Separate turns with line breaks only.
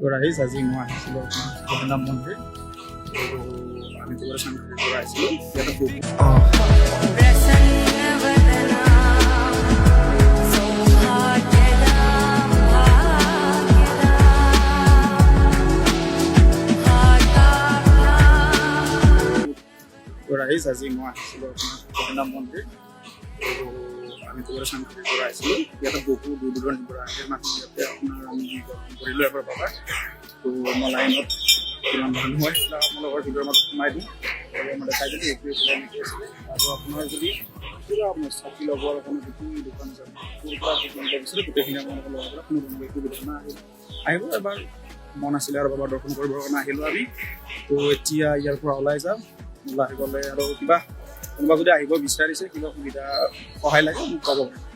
তো ৰাইজ আজি মই আহিছিলোঁ আপোনাৰ জগন্নাথ মন্দিৰ। আমি শান্তিৰ পৰা আহিছিলোঁ ইয়াতে ৰাইজ আজি মই আহিছিলোঁ আপোনাৰ জগন্নাথ মন্দিৰ। আমি শান্তিৰ পৰা আহিছিলোঁ ইয়াতে বহু দূৰ দূৰণিৰ পৰা আহে মানুহ ইয়াতে আপোনাৰ আমি দৰ্শন কৰিলোঁ এবাৰ পাবা। তো মই লাইনত কিমান মানুহ হয় আপোনালোকৰ ভিতৰৰ মাজত সোমাই দিওঁ মানে চাই দিলোঁ এইটোৱে এনেকৈ আছিলে। আৰু আপোনাৰ যদি কিবা আপোনাৰ চাকি লগোৱাৰ কাৰণে গোটেই দোকান যাব লাগিছিলে গোটেইখিনি আপোনালোকৰ লগৰ পৰা কোনো ধৰণৰ একো বিধনা আহিব এবাৰ মন আছিলে আৰু বাবা দৰ্শন কৰিবৰ কাৰণে আহিলোঁ আমি। তো এতিয়া ইয়াৰ পৰা ওলাই যাম, ওলাই গ'লে আৰু কিবা কোনোবা যদি আহিব বিচাৰিছে কিবা সুবিধা সহায় লাগে মোক ক'ব পাৰে।